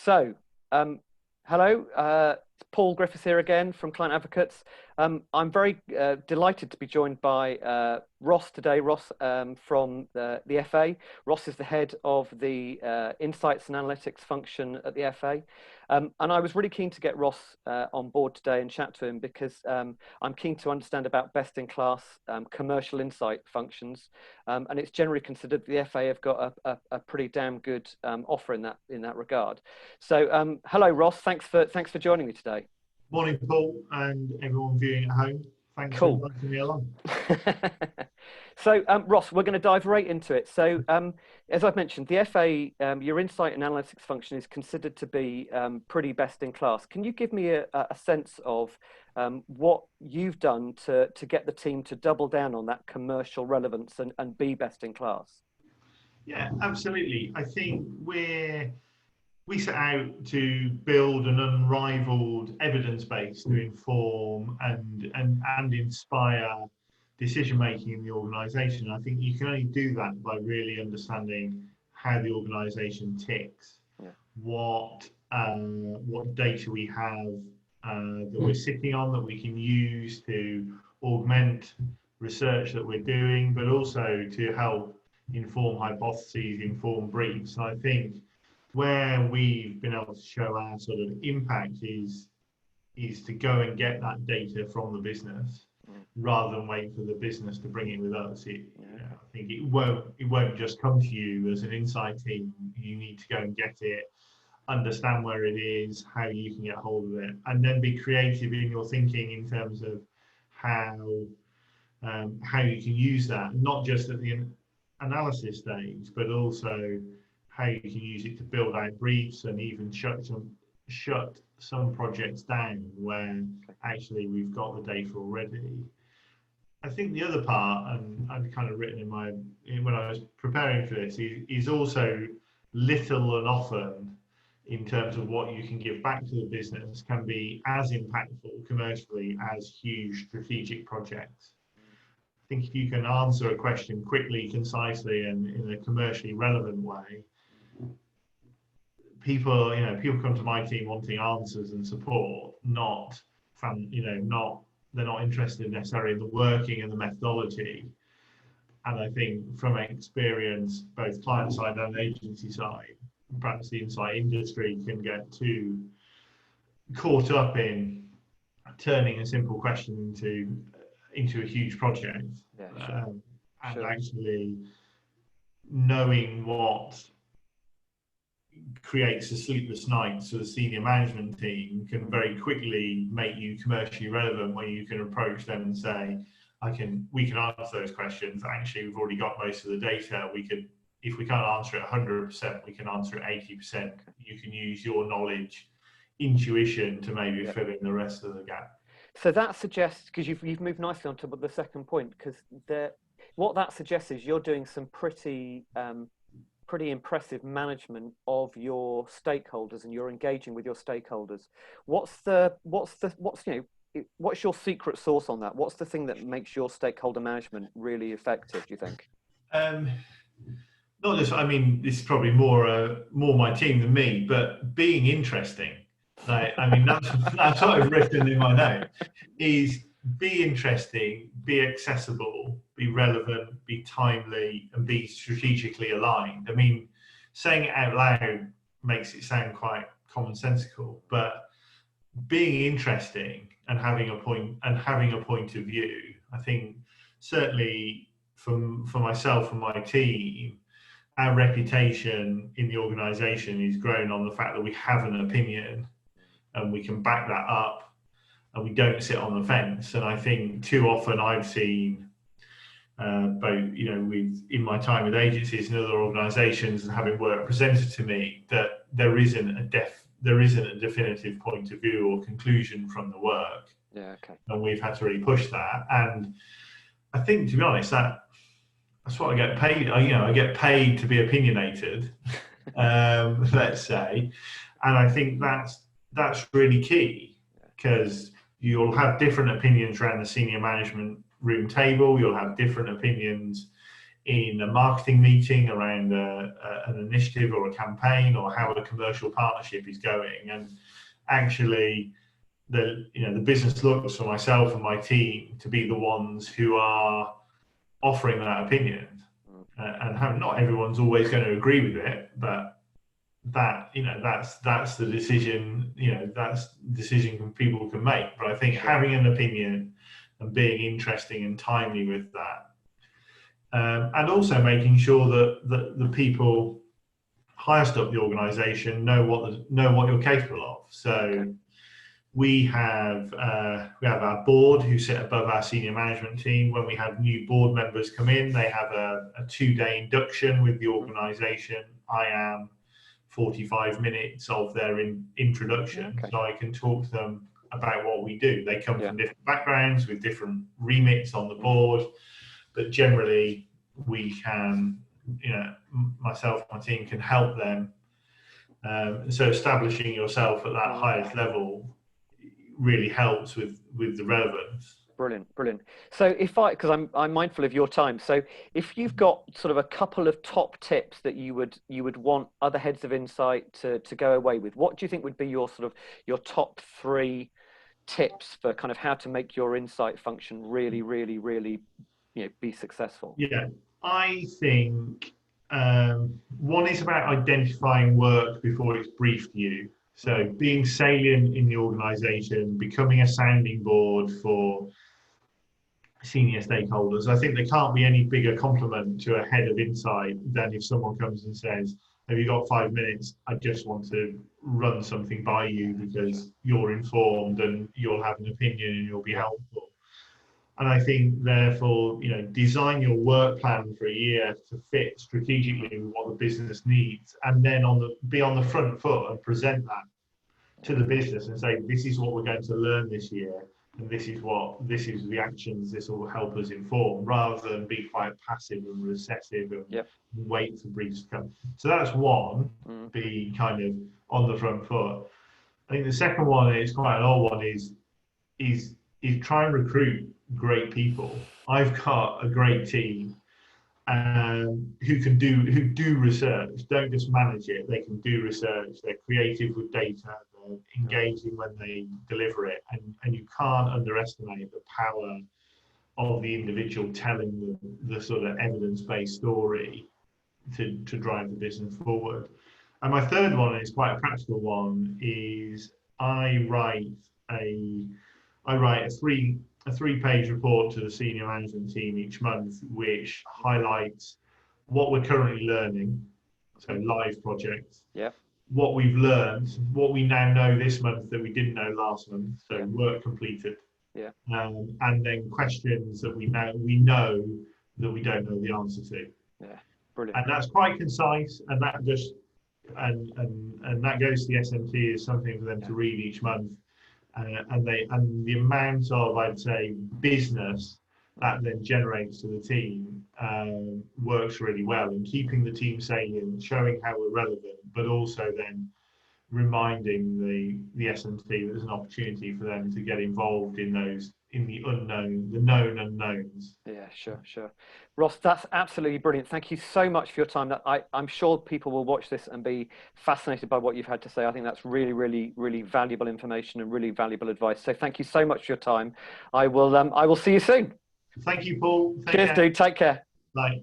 So, hello, it's Paul Griffiths here again from Client Advocates. I'm very delighted to be joined by Ross today. Ross from the FA. Ross is the head of the Insights and Analytics function at the FA. And I was really keen to get Ross on board today and chat to him because I'm keen to understand about best-in-class commercial insight functions. And it's generally considered the FA have got a pretty damn good offer in that regard. So hello, Ross. Thanks for joining me today. Morning, Paul, and everyone viewing at home. Thanks Cool. for inviting me along. So, Ross, we're going to dive right into it. So, as I've mentioned, the FA, your insight and analytics function is considered to be pretty best in class. Can you give me a sense of what you've done to get the team to double down on that commercial relevance and be best in class? Yeah, absolutely. I think we set out to build an unrivaled evidence base to inform and inspire decision making in the organisation. I think you can only do that by really understanding how the organisation ticks, what data we have that we're sitting on that we can use to augment research that we're doing, but also to help inform hypotheses, inform briefs. And I think where we've been able to show our sort of impact is to go and get that data from the business rather than wait for the business to bring it with us. I think it won't just come to you as an insight team. You need to go and get it, understand where it is, how you can get hold of it, and then be creative in your thinking in terms of how you can use that, not just at the analysis stage, but also how you can use it to build out briefs and even shut some projects down where actually we've got the data already. I think the other part, and I've kind of written when I was preparing for this, is also little and often in terms of what you can give back to the business can be as impactful commercially as huge strategic projects. I think if you can answer a question quickly, concisely, and in a commercially relevant way, people come to my team wanting answers and support, they're not interested necessarily in the working and the methodology. And I think from experience, both client side and agency side, perhaps the insight industry can get too caught up in turning a simple question into a huge project. Actually knowing what creates a sleepless night for the senior management team can very quickly make you commercially relevant when you can approach them and say, we can answer those questions. Actually, we've already got most of the data. If we can't answer it 100%, we can answer it 80%. You can use your knowledge, intuition to maybe fill in the rest of the gap. So that suggests, because you've moved nicely on to the second point, because what that suggests is you're doing some pretty impressive management of your stakeholders, and you're engaging with your stakeholders. What's your secret sauce on that? What's the thing that makes your stakeholder management really effective, do you think? Not just, I mean, this is probably more my team than me, but being interesting. That's what I've written in my note, is be interesting, be accessible, be relevant, be timely, and be strategically aligned. I mean, saying it out loud makes it sound quite commonsensical, but being interesting and having a point of view, I think certainly for myself and my team, our reputation in the organisation is grown on the fact that we have an opinion and we can back that up and we don't sit on the fence. And I think too often I've seen both, in my time with agencies and other organisations and having work presented to me, that there isn't a definitive point of view or conclusion from the work. Yeah, okay. And we've had to really push that. And I think, to be honest, that's what I get paid. I get paid to be opinionated, let's say. And I think that's really key, because you'll have different opinions around the senior management room table. You'll have different opinions in a marketing meeting around an initiative or a campaign, or how a commercial partnership is going. And actually, the business looks for myself and my team to be the ones who are offering that opinion. And not everyone's always going to agree with it, but that's the decision. That's the decision people can make. But I think having an opinion and being interesting and timely with that, and also making sure that the people highest up the organisation know what you're capable of. So we have our board who sit above our senior management team. When we have new board members come in, they have a 2-day induction with the organisation. I am 45 minutes of their introduction, so I can talk to them about what we do. They come from different backgrounds with different remits on the board, but generally we can, myself and my team can help them. So establishing yourself at that highest level really helps with the relevance. Brilliant. So because I'm mindful of your time, so if you've got sort of a couple of top tips that you would want other heads of insight to go away with, what do you think would be your top 3 tips for kind of how to make your insight function really be successful? Yeah, I think one is about identifying work before it's briefed you. So being salient in the organisation, becoming a sounding board for senior stakeholders. I think there can't be any bigger compliment to a head of insight than if someone comes and says, have you got 5 minutes? I just want to run something by you because you're informed and you'll have an opinion and you'll be helpful. And I think, therefore, design your work plan for a year to fit strategically with what the business needs, and then be on the front foot and present that to the business and say, this is what we're going to learn this year, and this is the actions this will help us inform, rather than be quite passive and recessive and wait for briefs to come. So that's one, be kind of on the front foot. I think the second one is quite an old one, is try and recruit great people. I've got a great team who do research. Don't just manage it. They can do research. They're creative with data. They're engaging when they deliver it. And you can't underestimate the power of the individual telling the sort of evidence-based story to drive the business forward. And my third one is quite a practical one. Is I write a 3-page report to the senior management team each month, which highlights what we're currently learning, so live projects, what we've learned, what we now know this month that we didn't know last month, so work completed, and then questions that we know that we don't know the answer to. Brilliant. And that's quite concise, and that just and that goes to the SMT as something for them to read each month. And the amount of, I'd say, business that then generates to the team works really well, and keeping the team salient, showing how we're relevant, but also then reminding the SMT that there's an opportunity for them to get involved in the known unknowns. Yeah, sure. Ross, that's absolutely brilliant. Thank you so much for your time. I'm sure people will watch this and be fascinated by what you've had to say. I think that's really valuable information and really valuable advice. So thank you so much for your time. I will see you soon. Thank you, Paul. Cheers, dude. Take care. Bye.